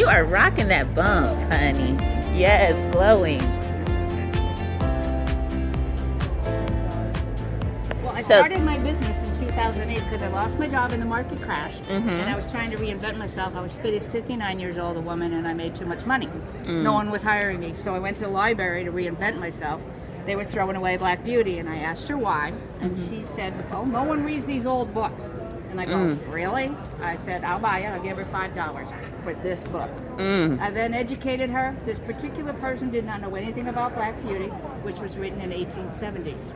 You are rocking that bump, honey. Yes, glowing. Well, I started my business in 2008 because I lost my job in the market crash, and I was trying to reinvent myself. I was 59 years old, a woman, and I made too much money. No one was hiring me, so I went to the library to reinvent myself. They were throwing away Black Beauty, and I asked her why, and she said, "Oh, no one reads these old books." And I go, "Really?" I said, "I'll buy it. I'll give her $5 for this book." I then educated her. This particular person did not know anything about Black Beauty, which was written in the 1870s.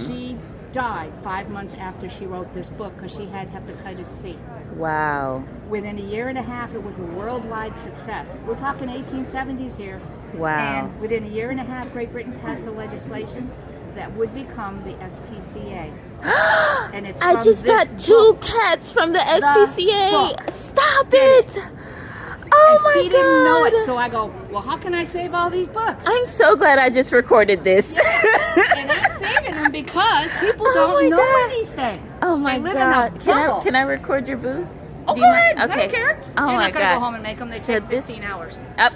She died 5 months after she wrote this book because she had hepatitis C. Wow. Within a year and a half, it was a worldwide success. We're talking 1870s here. Wow. And within a year and a half, Great Britain passed the legislation that would become the SPCA. And it's I just got two cats from the SPCA. book. Stop it. Oh And my she didn't know God. it, so I go, well, how can I save all these books? I'm so glad I just recorded this. And I'm saving them because people don't know anything. Oh my They live God. in a bubble. Can I record your booth? Oh, Do go you mind? ahead. Okay. I don't care. Oh You're my not going to gosh. go home and make them. They So take this- 15 hours. Up.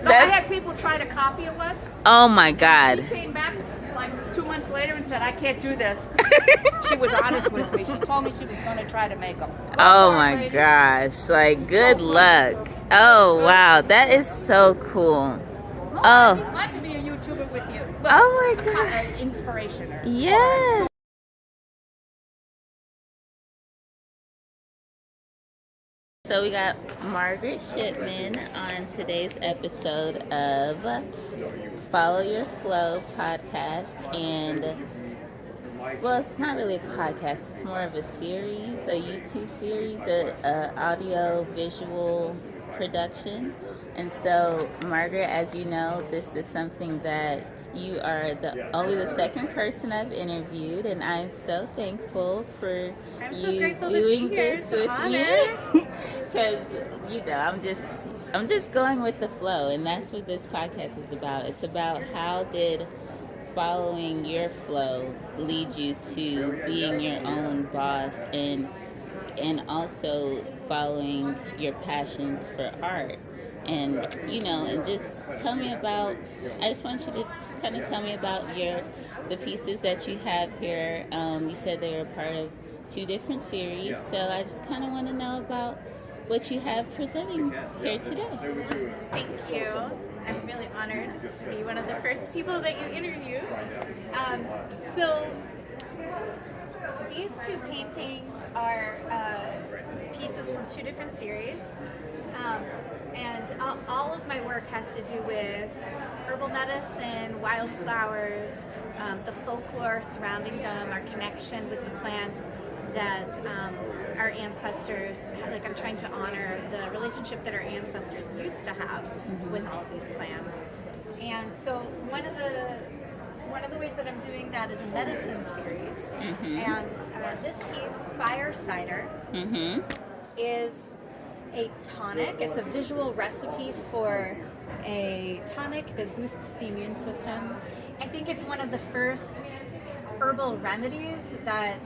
No, I had people try to copy it once. Oh my She God. came back like 2 months later and said, "I can't do this." She was honest with me. She told me she was going to try to make them. Oh my gosh. Like, good luck. Oh wow. That is so cool. No, Oh. I'd be glad to be a YouTuber with you. But Oh my God. Inspiration. Yes. So we got Margaret Shipman on today's episode of Follow Your Flow podcast. And well, it's not really a podcast, it's more of a series, a YouTube series, a audio visual production. And so, Margaret, as you know, this is something that you are only the second person I've interviewed, and I'm so thankful for you doing this with me. Because I'm just going with the flow, and that's what this podcast is about. It's about how did following your flow lead you to being your own boss, and also following your passions for art. And and just tell me about, I just want you to just kind of tell me about the pieces that you have here. You said they were part of 2 different series, so I just kind of want to know about what you have presenting here today. Thank you. I'm really honored to be one of the first people that you interviewed. So these 2 paintings are pieces from 2 different series. And all of my work has to do with herbal medicine, wildflowers, the folklore surrounding them, our connection with the plants that our ancestors, like I'm trying to honor the relationship that our ancestors used to have with all of these plants. And so one of the ways that I'm doing that is a medicine series. And this piece, Fire Cider, is a tonic. It's a visual recipe for a tonic that boosts the immune system. I think it's one of the first herbal remedies that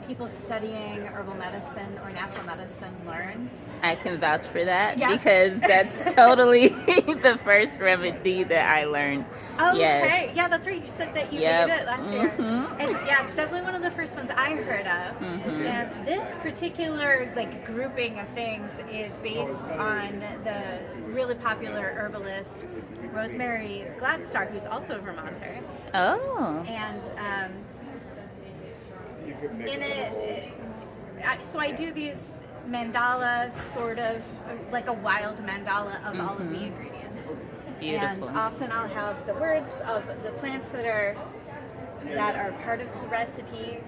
people studying herbal medicine or natural medicine learn. I can vouch for that Yes. because that's totally the first remedy that I learned. Oh, Yes. okay. Yeah, that's right. You said that you Yep. made it last year. And yeah, it's definitely one of the first ones I heard of. And this particular grouping of things is based on the really popular herbalist Rosemary Gladstar, who's also a Vermonter. Oh. And so I do these mandala, sort of like a wild mandala of all of the ingredients. Beautiful. And often I'll have the words of the plants that are part of the recipe.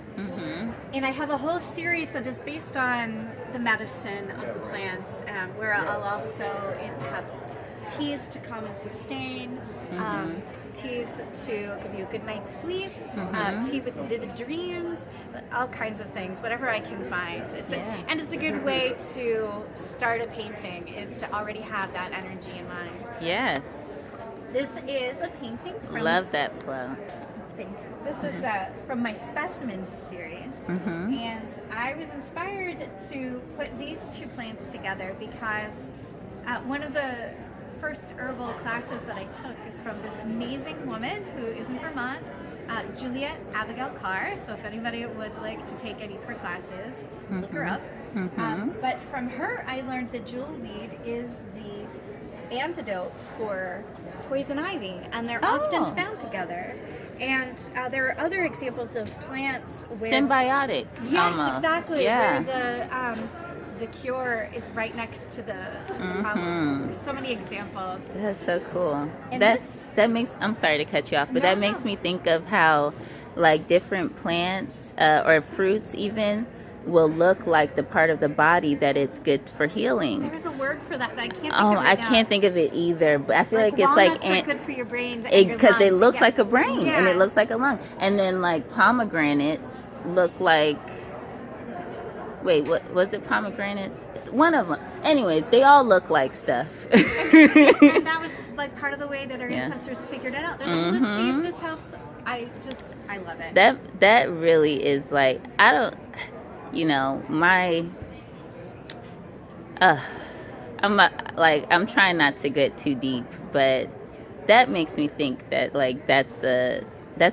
And I have a whole series that is based on the medicine of the plants, where I'll also have teas to calm and sustain, teas to give you a good night's sleep, tea with vivid dreams, all kinds of things, whatever I can find. And it's a good way to start a painting, is to already have that energy in mind. Yes. This is a painting from... Love that flow. Thank you. This is from my specimens series, and I was inspired to put these two plants together because one of the first herbal classes that I took is from this amazing woman who is in Vermont, Juliet Abigail Carr. So if anybody would like to take any of her classes, look her up. But from her, I learned that jewelweed is the antidote for poison ivy, and they're often found together. And there are other examples of plants where symbiotic. yes, almost. exactly. Yeah. Where the cure is right next to the problem. There's so many examples. That's so cool. And That makes, I'm sorry to cut you off, but that makes me think of how like different plants or fruits even will look like the part of the body that it's good for healing. There's a word for that, but I can't think Oh, of it I now. can't think of it either, but I feel like it's walnuts like are good for your brains and your because it lungs. looks Yeah. like a brain and Yeah. it looks like a lung, and then like pomegranates look like. Wait, what was it? Pomegranates? It's one of them. Anyways, they all look like stuff. And that was like part of the way that our ancestors figured it out. They're like, let's see if this helps. I love it. That really is like, I don't, I'm trying not to get too deep, but that makes me think that like that's an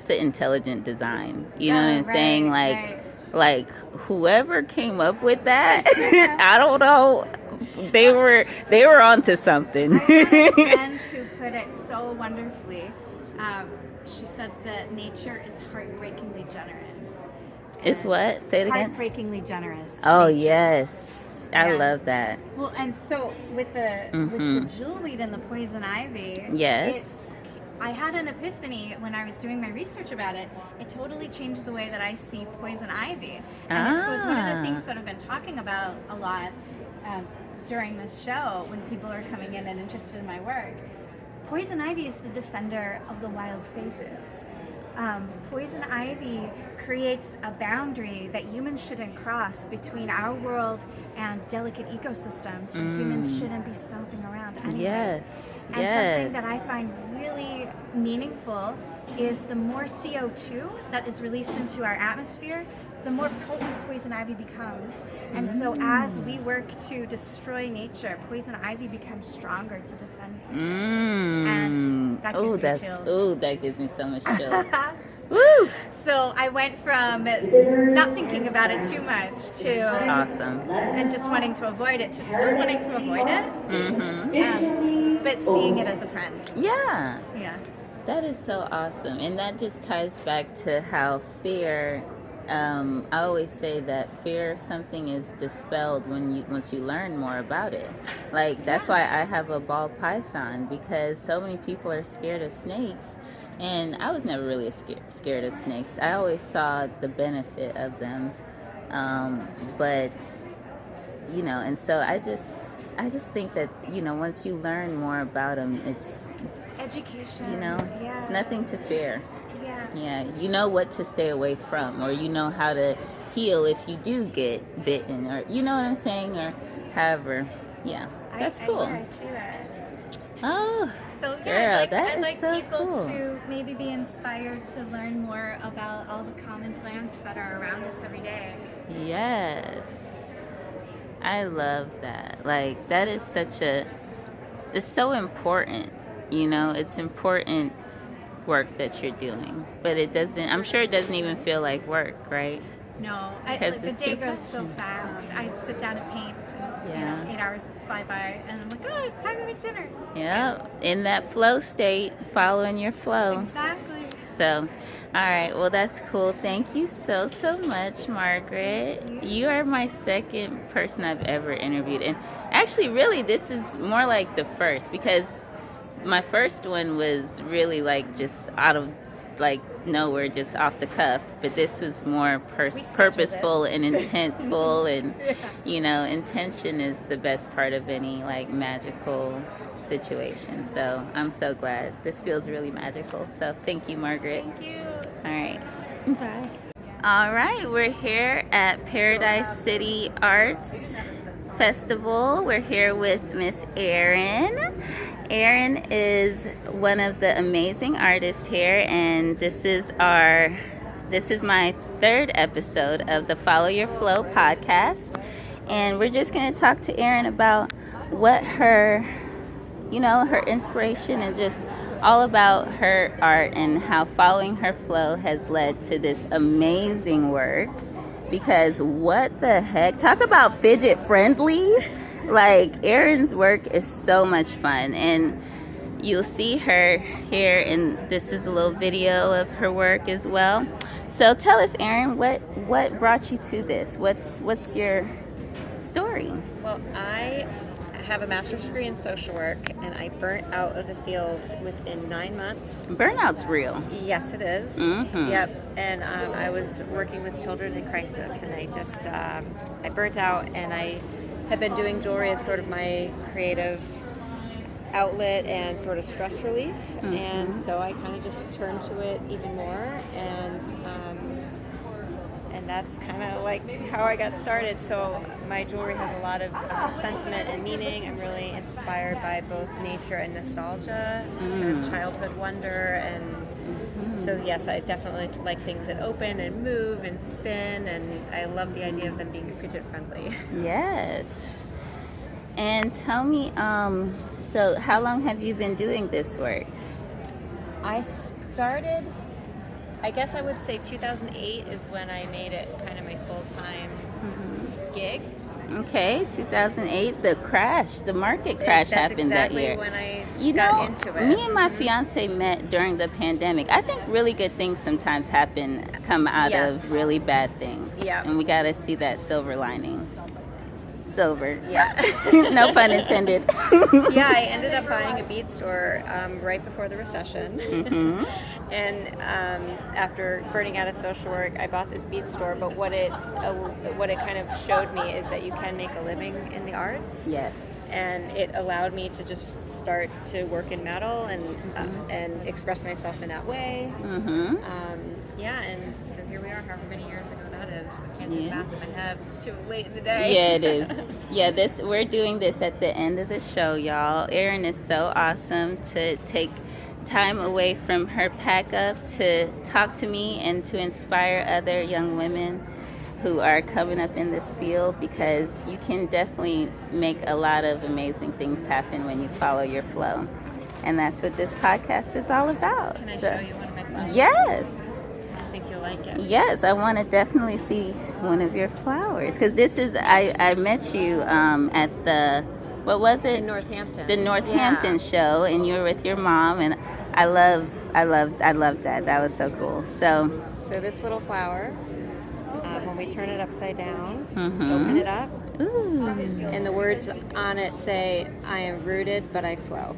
intelligent design. You know what I'm saying? Like whoever came up with that, I don't know. They were onto something. I had a friend who put it so wonderfully. She said that nature is heartbreakingly generous. It's what? Say it again. Heartbreakingly generous. Oh nature. Yes, I love that. Well, and so with the jewelweed and the poison ivy, Yes. I had an epiphany when I was doing my research about it. It totally changed the way that I see poison ivy. And so it's one of the things that I've been talking about a lot during this show when people are coming in and interested in my work. Poison ivy is the defender of the wild spaces. Poison ivy creates a boundary that humans shouldn't cross between our world and delicate ecosystems where humans shouldn't be stomping around anyway. Yes. And something that I find really meaningful is the more CO2 that is released into our atmosphere, the more potent poison ivy becomes. And so as we work to destroy nature, poison ivy becomes stronger to defend nature. And that gives me chills. That gives me so much chills. Woo! So I went from not thinking about it too much to Awesome. and just wanting to avoid it to still wanting to avoid it, but seeing it as a friend. Yeah. Yeah. That is so awesome. And that just ties back to how fear, I always say that fear of something is dispelled once you learn more about it. Like, that's why I have a ball python, because so many people are scared of snakes. And I was never really scared of snakes. I always saw the benefit of them. But, and so I just think that, once you learn more about them, it's, Education. it's nothing to fear. Yeah. Yeah, you know what to stay away from, or you know how to heal if you do get bitten, or you know what I'm saying, or however. Yeah, that's cool. I see that. Oh, So girl, I'd that like is so people cool. to maybe be inspired to learn more about all the common plants that are around us every day. Yes, I love that. Like, that is it's so important. It's important work that you're doing, but I'm sure it doesn't even feel like work, right? No, Because the it's day your goes so passion. fast. I sit down and paint. Yeah. 8 hours fly by, and I'm like, oh, it's time to make dinner. Yeah, in that flow state, following your flow. Exactly. So, all right, well, that's cool. Thank you so much, Margaret. You are my second person I've ever interviewed. And actually, really, this is more like the first, because my first one was really like just out of like nowhere, just off the cuff. But this was more purposeful and intentful. And, intention is the best part of any like magical situation. So I'm so glad. This feels really magical. So thank you, Margaret. Thank you. All right. Bye. All right. We're here at Paradise City Arts Festival. We're here with Miss Erin. Erin is one of the amazing artists here, and this is my third episode of the Follow Your Flow podcast. And we're just going to talk to Erin about what her inspiration and just all about her art and how following her flow has led to this amazing work. Because what the heck? Talk about fidget friendly. Like, Erin's work is so much fun, and you'll see her here, and this is a little video of her work as well. So tell us, Erin, what brought you to this? What's your story? Well, I have a master's degree in social work, and I burnt out of the field within 9 months. Burnout's real. Yes, it is. Mm-hmm. Yep. And I was working with children in crisis, and I burnt out, and I have been doing jewelry as sort of my creative outlet and sort of stress relief. Mm-hmm. And so I kind of just turned to it even more, and that's kind of like how I got started. So my jewelry has a lot of sentiment and meaning. I'm really inspired by both nature and nostalgia, kind of childhood wonder, and so yes, I definitely like things that open and move and spin, and I love the idea of them being fidget friendly. Yes. And tell me, so how long have you been doing this work? I started, I guess I would say 2008 is when I made it kind of my full-time gig. Okay, 2008, the market crash happened that year. That's exactly when I got into it. Me and my fiance met during the pandemic. I think really good things sometimes come out of really bad things. Yeah. And we got to see that silver lining. Silver. Yeah. No pun intended. Yeah, I ended up buying a bead store right before the recession. Mm-hmm. And after burning out of social work, I bought this bead store. But what it kind of showed me is that you can make a living in the arts. Yes. And it allowed me to just start to work in metal and express myself in that way. Mm-hmm. Yeah, and so here we are, however many years ago that is. I can't do the math in my head. It's too late in the day. Yeah, it is. Yeah, we're doing this at the end of the show, y'all. Erin is so awesome to take time away from her pack up to talk to me and to inspire other young women who are coming up in this field, because you can definitely make a lot of amazing things happen when you follow your flow. And that's what this podcast is all about. Can I show you one of my flowers? Yes. I think you'll like it. Yes, I want to definitely see one of your flowers, because this is, I met you at the, what was it? In Northampton. The Northampton show, and you were with your mom, and I loved that. That was so cool. So this little flower, when we turn it upside down, Mm-hmm. open it up, ooh. and the words on it say, "I am rooted, but I flow."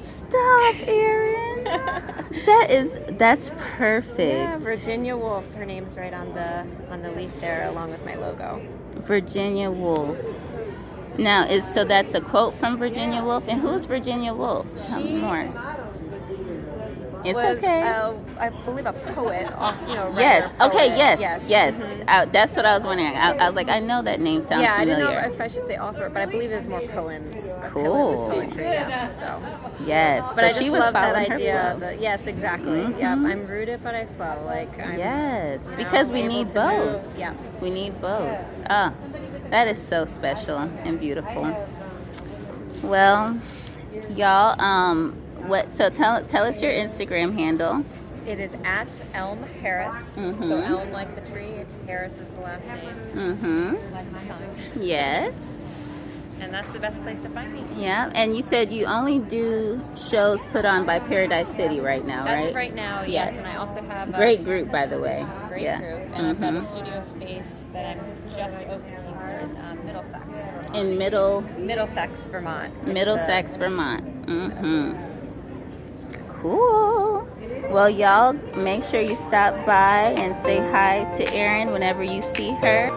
Stop, Erin. That's perfect. Yeah, Virginia Woolf. Her name's right on the leaf there, along with my logo. Virginia Woolf. Now, so that's a quote from Virginia Woolf. And who's Virginia Woolf? Tell me more. It's was, okay. I believe a poet. Yes. Poet. Okay. Yes. Mm-hmm. That's what I was wondering. I was like, I know that name sounds familiar. I didn't know if I should say author, but I believe there's more poems. Cool. Poetry, yeah, so. Yes. But so I just she was love that following her idea. flow. Yes, exactly. Mm-hmm. Yep. I'm rooted, but I flow. Like I'm, yes, because we able need to both. move. Yeah. We need both. Ah, that is so special and beautiful. Well, y'all, so tell us your Instagram handle. It is at Elm Harris. Mm-hmm. So Elm like the tree, Harris is the last name. Mm-hmm. Like my son. Yes. And that's the best place to find me. Yeah, and you said you only do shows put on by Paradise City right now, As right? of right now, yes. And I also have great group, by the way. Great yeah. group. And I've got a studio space that I'm just opening in Middlesex, Vermont. In Middlesex, Vermont. Middlesex, Vermont. Mm-hmm. Cool. Well, y'all, make sure you stop by and say hi to Erin whenever you see her.